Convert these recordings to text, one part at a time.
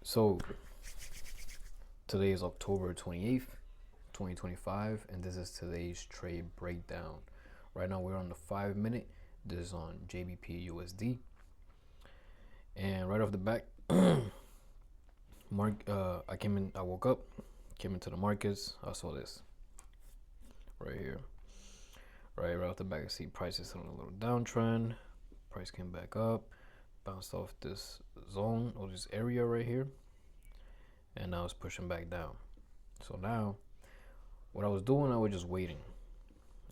So today is October 28th, 2025, and this is today's trade breakdown. Right now we're on the 5 minute. This is on GBPUSD. And right off the back, I woke up, came into the markets, I saw this right here. Right off the back, I see prices on a little downtrend. Price came back up, bounced off this zone or this area right here, and now it's pushing back down. So now what I was doing, I was just waiting.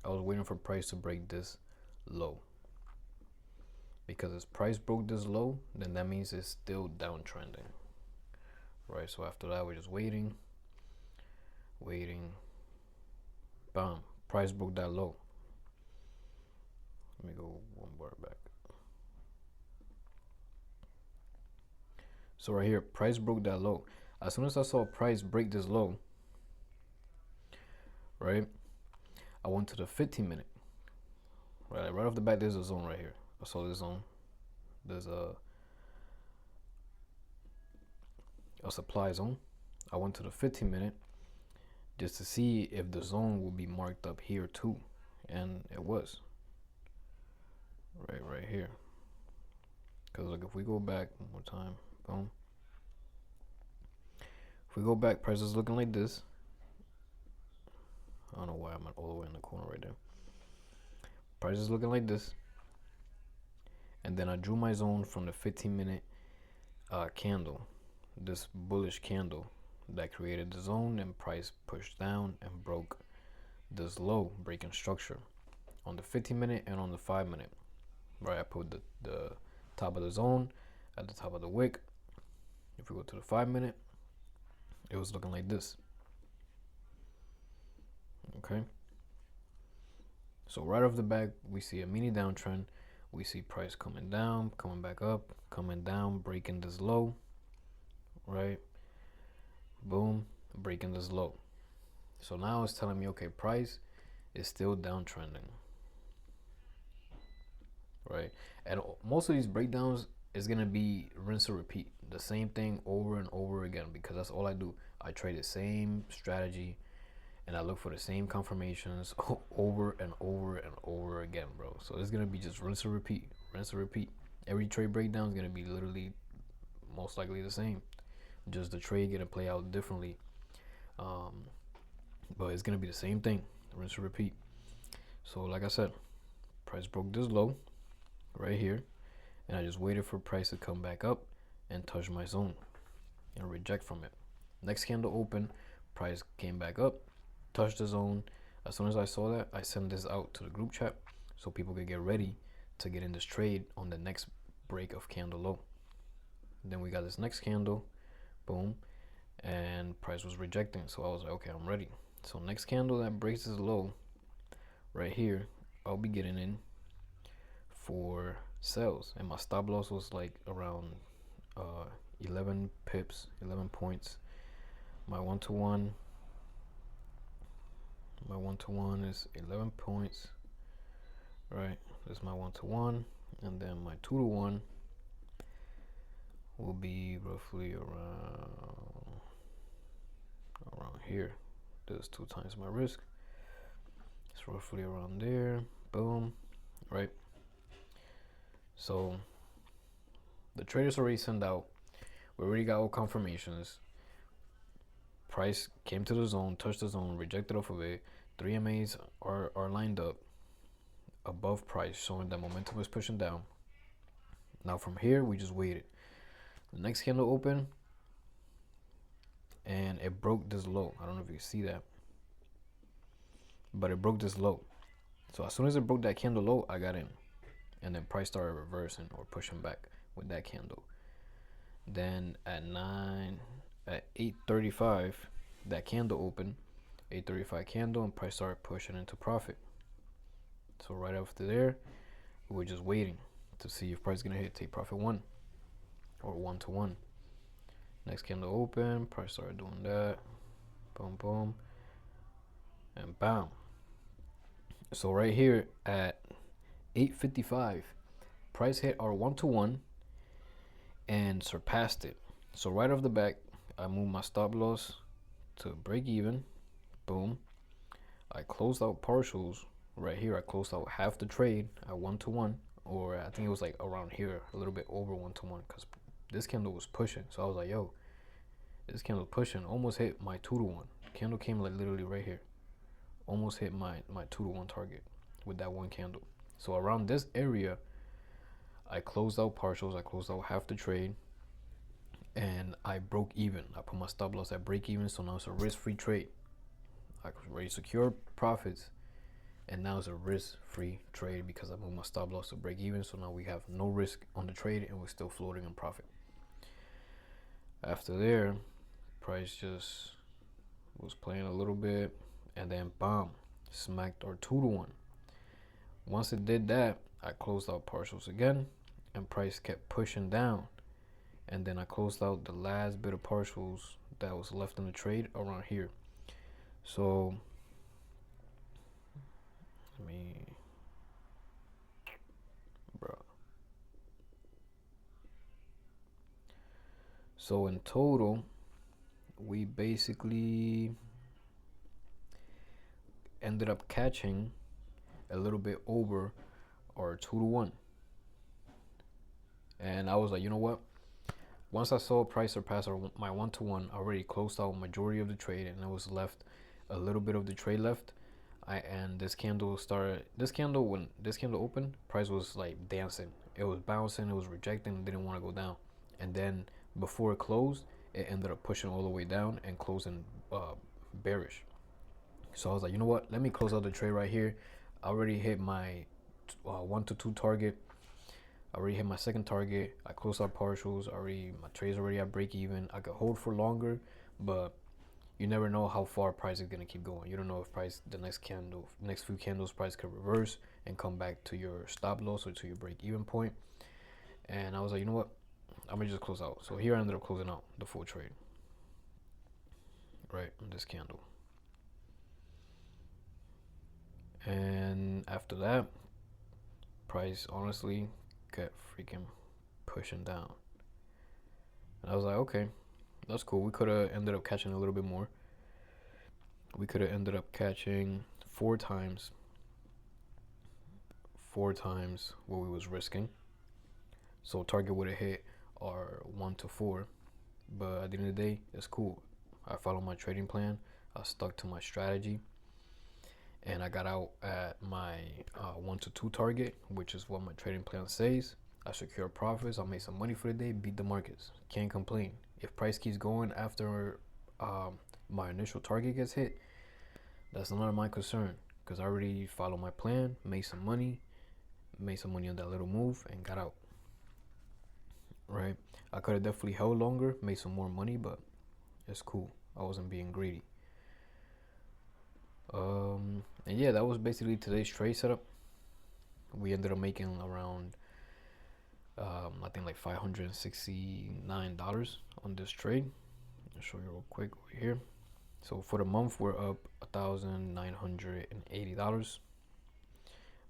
I was waiting for price to break this low, because if price broke this low, then that means it's still downtrending, right? So after that, we're just waiting. Bam, price broke that low. Let me go one bar back. So right here, price broke that low. As soon as I saw price break this low, right, I went to the 15 minute. Right off the bat, there's a zone right here. I saw this zone. There's a supply zone. I went to the 15 minute just to see if the zone will be marked up here too, and it was right here. Because look, if we go back one more time, boom. If we go back, price is looking like this. I don't know why I'm all the way in the corner right there. Price is looking like this, and then I drew my zone from the 15 minute candle, this bullish candle that created the zone, and price pushed down and broke this low, breaking structure on the 15 minute and on the 5 minute. Right, I put the top of the zone at the top of the wick. If we go to the 5 minute, it was looking like this. Okay, so right off the back, we see a mini downtrend. We see price coming down, coming back up, coming down, breaking this low, right? Boom, breaking this low. So now it's telling me, okay, price is still downtrending, right? And most of these breakdowns is gonna be rinse and repeat, the same thing over and over again, because that's all I do. I trade the same strategy, and I look for the same confirmations over and over and over again, bro. So it's gonna be just rinse and repeat, rinse and repeat. Every trade breakdown is gonna be literally most likely the same, just the trade gonna play out differently, but it's gonna be the same thing, rinse and repeat. So like I said, price broke this low right here, and I just waited for price to come back up and touch my zone and reject from it. Next candle open, price came back up, touched the zone. As soon as I saw that, I sent this out to the group chat so people could get ready to get in this trade on the next break of candle low. Then we got this next candle, boom, and price was rejecting. So I was like, okay, I'm ready. So next candle that breaks this low right here, I'll be getting in for sales, and my stop loss was like around 11 pips, 11 points. My one-to-one is 11 points, right? This is my one-to-one, and then my 2-to-1 will be roughly around here. This is 2 times my risk. It's roughly around there. Boom, right? So the traders already sent out. We already got all confirmations. Price came to the zone, touched the zone, rejected off of it. 3 MAs are lined up above price, showing that momentum is pushing down. Now from here, we just waited. The next candle opened, and it broke this low. I don't know if you see that, but it broke this low. So as soon as it broke that candle low, I got in, and then price started reversing or pushing back with that candle. Then at 8:35, that candle opened, 8:35 candle, and price started pushing into profit. So right after there, we were just waiting to see if price is gonna hit take profit 1 or 1-to-1. Next candle open, price started doing that, boom, boom, and bam. So right here at 8:55, price hit our 1-to-1 and surpassed it. So right off the back, I moved my stop loss to break even. Boom. I closed out partials right here. I closed out half the trade at 1-to-1, or I think it was like around here, a little bit over 1-to-1, because this candle was pushing. So I was like, yo, this candle pushing, almost hit my 2-to-1. Candle came like literally right here, almost hit my 2-to-1 target with that one candle. So around this area, I closed out partials. I closed out half the trade, and I broke even. I put my stop loss at break even, so now it's a risk-free trade. I already secured profits, and now it's a risk-free trade because I moved my stop loss to break even. So now we have no risk on the trade, and we're still floating in profit. After there, price just was playing a little bit, and then bam, smacked our 2-to-1. Once it did that, I closed out partials again, and price kept pushing down. And then I closed out the last bit of partials that was left in the trade around here. So let me, bro. So in total, we basically ended up catching a little bit over our 2-to-1. And I was like, you know what? Once I saw price surpass my 1-to-1, I already closed out majority of the trade, and it was left a little bit of the trade left. And this candle started. When this candle opened, price was like dancing. It was bouncing. It was rejecting. It didn't want to go down. And then before it closed, it ended up pushing all the way down and closing bearish. So I was like, you know what? Let me close out the trade right here. I already hit my 1-to-2 target. I already hit my second target. I closed out partials. My trade's already at break even. I could hold for longer, but you never know how far price is gonna keep going. You don't know if price, the next few candles, price could reverse and come back to your stop loss or to your break even point. And I was like, you know what? I'm gonna just close out. So here I ended up closing out the full trade, right, on this candle. And after that, price honestly kept freaking pushing down. And I was like, okay, that's cool. We could have ended up catching a little bit more. We could have ended up catching four times what we was risking. So target would have hit our 1-to-4. But at the end of the day, it's cool. I followed my trading plan. I stuck to my strategy. And I got out at my 1-to-2 target, which is what my trading plan says. I secured profits. I made some money for the day, beat the markets. Can't complain. If price keeps going after my initial target gets hit, that's none of my concern, because I already followed my plan, made some money on that little move, and got out. Right? I could have definitely held longer, made some more money, but it's cool. I wasn't being greedy. And yeah, that was basically today's trade setup. We ended up making around I think like $569 on this trade. I'll show you real quick over here. So for the month, we're up $1,980.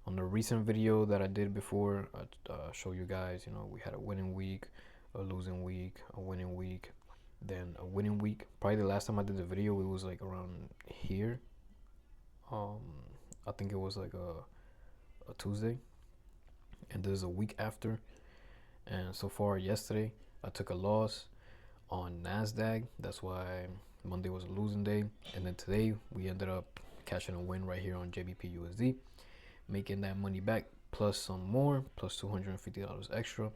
On the recent video that I did before, I show you guys, you know, we had a winning week, a losing week, a winning week, then a winning week. Probably the last time I did the video, it was like around here. I think it was like a Tuesday, and this is a week after. And so far yesterday, I took a loss on NASDAQ. That's why Monday was a losing day. And then today we ended up catching a win right here on GBPUSD, making that money back plus some more, plus $250 extra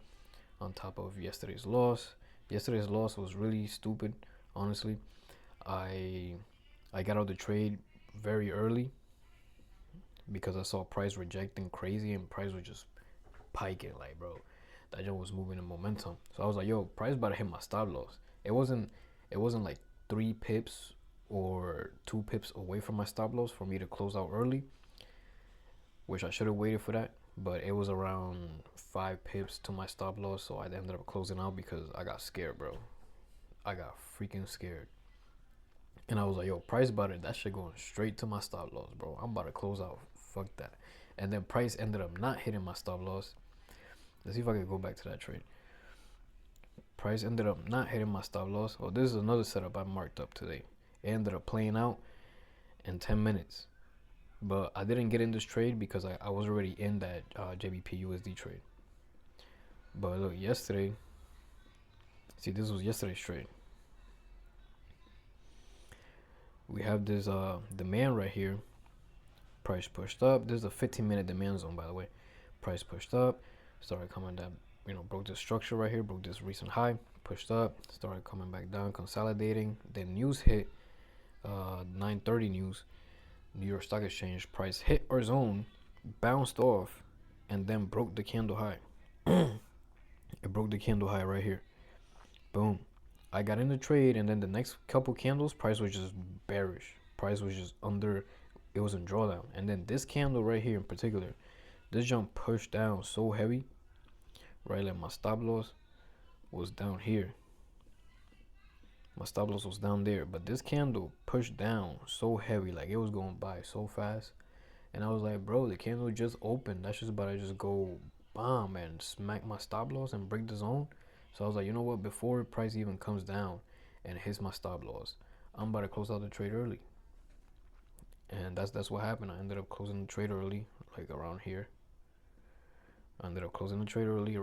on top of yesterday's loss. Yesterday's loss was really stupid, honestly. I got out the trade very early because I saw price rejecting crazy, and price was just piking, like, bro, that joint was moving in momentum. So I was like, yo, price about to hit my stop loss. It wasn't like 3 pips or 2 pips away from my stop loss for me to close out early, which I should have waited for that, but it was around 5 pips to my stop loss. So I ended up closing out because I got scared, bro. I got freaking scared. And I was like, yo, price about it, that shit going straight to my stop loss, bro. I'm about to close out. Fuck that. And then price ended up not hitting my stop loss. Let's see if I can go back to that trade. Price ended up not hitting my stop loss. Oh, this is another setup I marked up today. It ended up playing out in 10 minutes. But I didn't get in this trade because I was already in that GBPUSD trade. But look, yesterday, see, this was yesterday's trade. We have this demand right here. Price pushed up. This is a 15-minute demand zone, by the way. Price pushed up, started coming down, broke this structure right here, broke this recent high, pushed up, started coming back down, consolidating. Then news hit, 9:30 news, New York Stock Exchange, price hit our zone, bounced off, and then broke the candle high. It broke the candle high right here. Boom. I got in the trade, and then the next couple candles, price was just bearish. Price was just under, it was in drawdown. And then this candle right here in particular, this jump pushed down so heavy, right? Like my stop loss was down here. My stop loss was down there, but this candle pushed down so heavy, like it was going by so fast. And I was like, bro, the candle just opened. That's just about to just go bomb and smack my stop loss and break the zone. So I was like, you know what? Before price even comes down and hits my stop loss, I'm about to close out the trade early. And that's what happened. I ended up closing the trade early, like around here. I ended up closing the trade early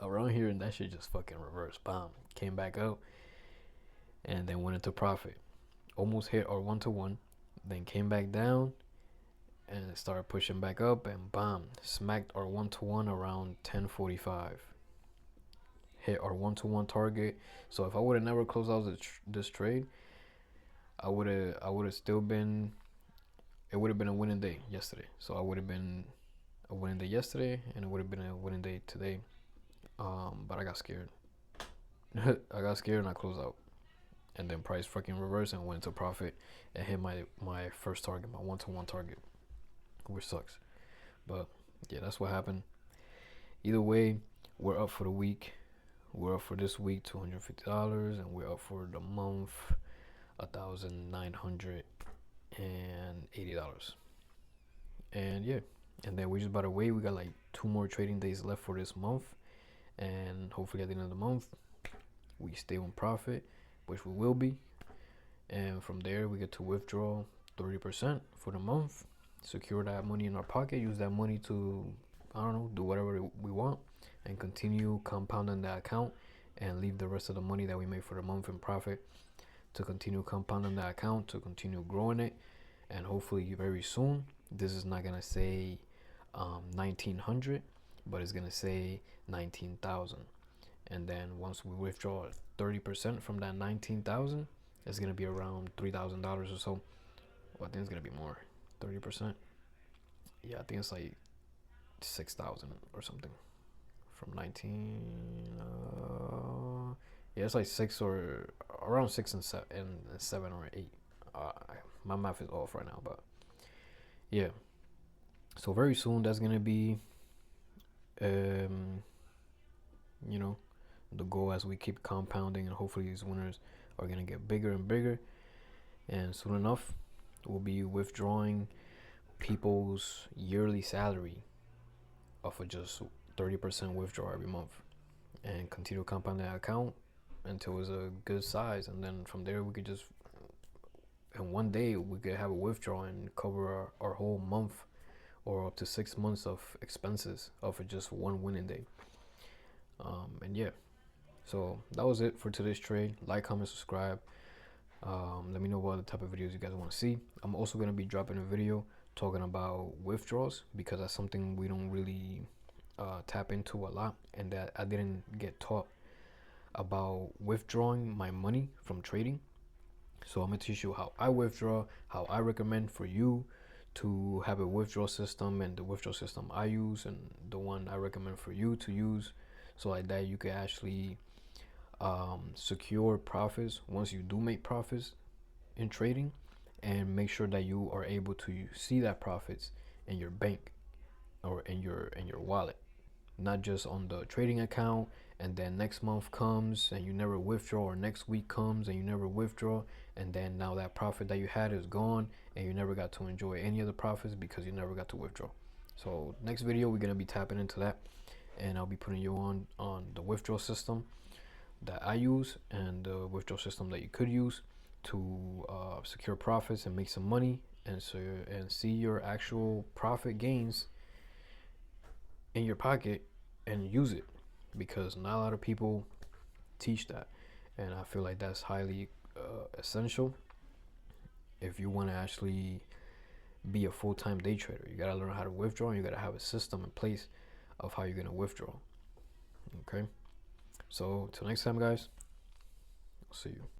around here, and that shit just fucking reversed. Bomb. Came back up and then went into profit. Almost hit our 1-to-1, then came back down and started pushing back up, and bomb, smacked our 1-to-1 around 10:45. Hit our 1-to-1 target. So if I would have never closed out this trade, I would have still been, it would have been a winning day yesterday. So I would have been a winning day yesterday, and it would have been a winning day today. But I got scared. I got scared and I closed out. And then price fucking reversed and went into profit and hit my first target, my 1-to-1 target, which sucks. But yeah, that's what happened. Either way, we're up for the week. We're up for this week $250, and we're up for the month $1,980. And yeah, and then we're just about to wait. We got like 2 more trading days left for this month, and hopefully at the end of the month we stay on profit, which we will be. And from there we get to withdraw 30% for the month, secure that money in our pocket, use that money to, I don't know, do whatever we want, and continue compounding that account, and leave the rest of the money that we made for the month in profit to continue compounding that account, to continue growing it. And hopefully very soon, this is not gonna say 1900, but it's gonna say 19,000. And then once we withdraw 30% from that 19,000, it's gonna be around $3,000 or so. Well, I think it's gonna be more. 30%. Yeah, I think it's like 6,000 or something. From 19. Yeah, it's like 6 or around 6 and 7 or 8. My math is off right now, but yeah. So very soon that's gonna be, the goal as we keep compounding, and hopefully these winners are gonna get bigger and bigger. And soon enough, we'll be withdrawing people's yearly salary off of just 30% withdrawal every month, and continue compounding that account until it's a good size. And then from there we could just, in one day we could have a withdrawal and cover our whole month or up to 6 months of expenses off of just one winning day. And yeah, so that was it for today's trade. Like, comment, subscribe. Let me know what other type of videos you guys want to see. I'm also going to be dropping a video talking about withdrawals, because that's something we don't really tap into a lot, and that I didn't get taught about withdrawing my money from trading. So I'm going to teach you how I withdraw, how I recommend for you to have a withdrawal system, and the withdrawal system I use, and the one I recommend for you to use, so like that you can actually secure profits once you do make profits in trading, and make sure that you are able to see that profits in your bank or in your wallet, not just on the trading account, and then next month comes and you never withdraw, or next week comes and you never withdraw, and then now that profit that you had is gone and you never got to enjoy any of the profits because you never got to withdraw. So next video we're going to be tapping into that, and I'll be putting you on the withdrawal system. that I use and the withdrawal system that you could use to secure profits and make some money, and see your actual profit gains in your pocket and use it, because not a lot of people teach that, and I feel like that's highly essential if you want to actually be a full-time day trader. You gotta learn how to withdraw, and you gotta have a system in place of how you're gonna withdraw. Okay, so till next time, guys, I'll see you.